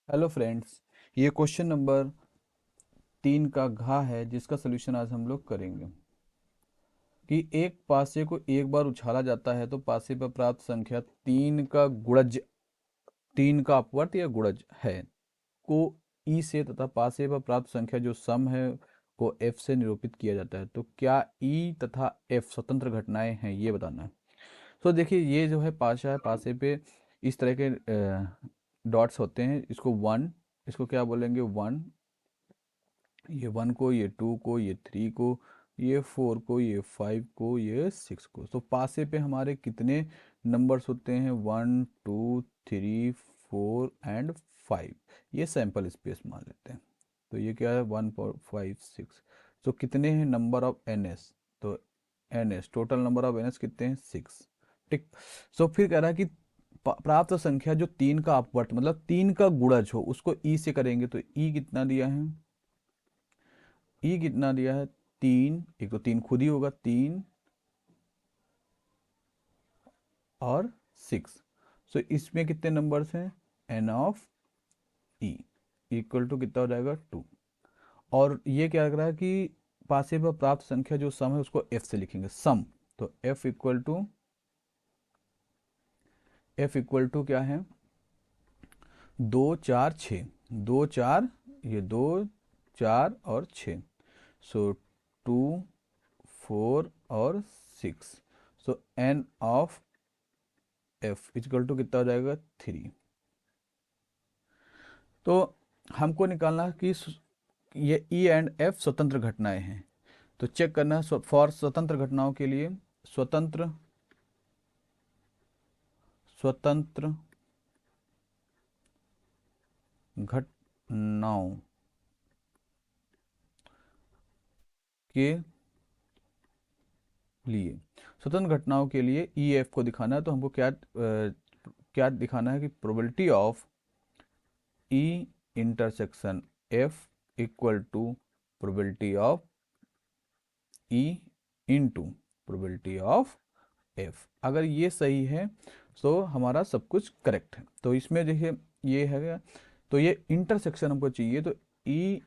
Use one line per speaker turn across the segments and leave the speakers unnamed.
Hello friends, ये question number 3 का घा है जिसका सलूशन आज हम लोग करेंगे कि एक पासे को एक बार उछाला जाता है तो पासे पर प्राप्त संख्या 3 का गुणज 3 का अपवर्त या गुणज है को ई से तथा पासे पर प्राप्त संख्या जो सम है को एफ से निरूपित किया जाता है। तो क्या ई तथा एफ स्वतंत्र घटनाएं हैं, ये बताना है। तो देखिए, ये जो है पासा है, पासे पे इस तरह के डॉट्स होते हैं। इसको वन, इसको क्या बोलेंगे, वन, ये वन को, ये टू को, ये थ्री को, ये फोर को, ये फाइव को, ये सिक्स को। तो पासे पे हमारे कितने नंबर्स होते हैं? One, two, three, four and five. ये सैंपल स्पेस मान लेते हैं। तो ये क्या है? One, four, five, six. तो कितने हैं नंबर ऑफ एन एस? तो N S, total number of N S कितने हैं? सिक्स। ठीक। सो फिर कह रहा है कि प्राप्त संख्या जो 3 का अपवर्त मतलब 3 का गुणज हो उसको ई से करेंगे। तो ई कितना दिया है? ई कितना दिया है? 3। एक तो 3 खुद ही होगा, 3 और 6। सो इसमें कितने नंबर्स हैं? N of E equal to कितना हो जाएगा? 2। और ये क्या लग रहा है कि पासे पर प्राप्त संख्या जो सम है उसको एफ से लिखेंगे, सम। तो एफ इक्वल टू क्या है? 2, 4, 6। 2, 4, ये 2, 4 और 6। सो 2, 4 और 6। So N of F equal to कितना हो जाएगा? 3। तो हमको निकालना है कि ये ई एंड एफ स्वतंत्र घटनाएं हैं। तो चेक करना है फॉर स्वतंत्र घटनाओं के लिए। स्वतंत्र स्वतंत्र घटनाओं के लिए, स्वतंत्र घटनाओं के लिए ई एफ को दिखाना है। तो हमको क्या दिखाना है कि probability of E intersection F equal to probability of E into probability of F. अगर ये सही है तो हमारा सब कुछ करेक्ट है। तो इसमें देखिए, ये है, तो ये इंटरसेक्शन हमको चाहिए। तो ई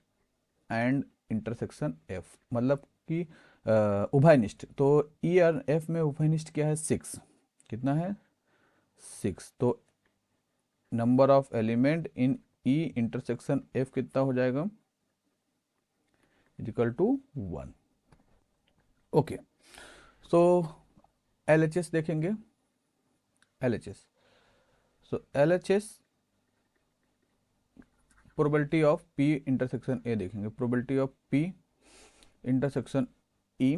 एंड इंटरसेक्शन एफ मतलब कि उभयनिष्ठ। तो ई और एफ में उभयनिष्ठ क्या है? 6। कितना है? 6। तो number of element in E intersection F कितना हो जाएगा? Equal to 1। Okay. So LHS देखेंगे। LHS, so LHS probability of P intersection A देखेंगे। Probability of P intersection E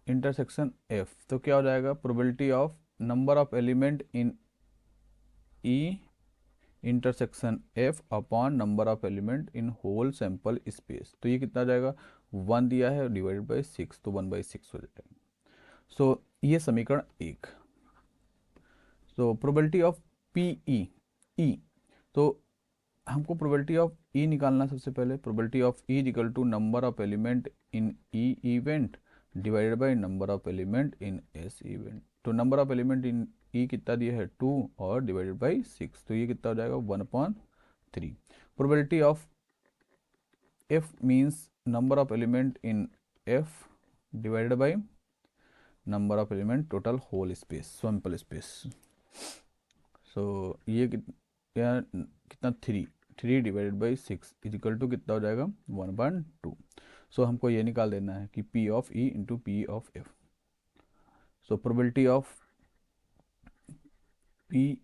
intersection F. तो क्या हो जाएगा? Probability of number of element in E intersection F upon number of element in whole sample space. तो ये कितना आ जाएगा? 1 दिया है डिवाइडेड बाई 6, तो 1/6 हो जाएगा। सो ये समीकरण 1। So probability of P E, तो हमको प्रोबेबिलिटी ऑफ ई निकालना। सबसे पहले probability of E equal to number of element in E event divided by number of element in S event. तो number of element in E कितना दिया है? 2 और डिवाइडेड बाई 6। तो ये कितना हो जाएगा? 1/3। Probability of F means number of element in F divided by number of element total whole space, sample space. So ये कितना? 3 डिवाइडेड बाई 6 इजिकल टू कितना हो जाएगा? 1/2। सो हमको ये निकाल देना है कि P of E into P of F. So probability of P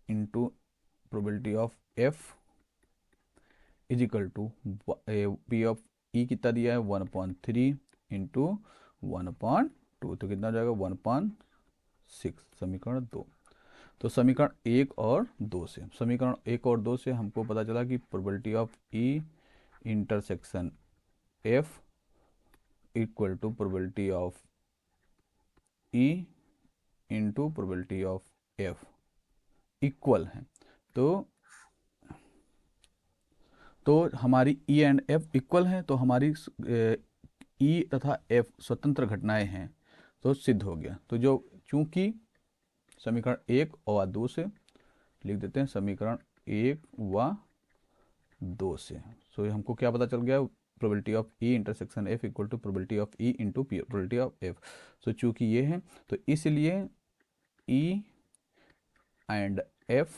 into probability of F is equal to P of E कितना दिया है? 1/3 इंटू 1/2। तो कितना हो जाएगा? 1/6। समीकरण 2। तो समीकरण 1 और 2 से, समीकरण 1 और 2 से हमको पता चला कि probability of E intersection F equal to probability of E into probability of F equal है। तो हमारी ई एंड एफ इक्वल हैं, तो हमारी ई तथा एफ स्वतंत्र घटनाएं हैं। तो सिद्ध हो गया। तो जो चूंकि समीकरण 1 और 2 से लिख देते हैं समीकरण 1 व 2 से। सो हमको क्या पता चल गया, probability of E intersection F equal to probability of E into probability of F. So चूंकि ये है तो इसलिए ई एंड एफ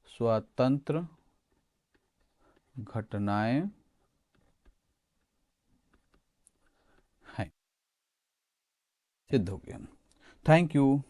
स्वतंत्र घटनाएं हैं। सिद्ध हो गया। Thank you.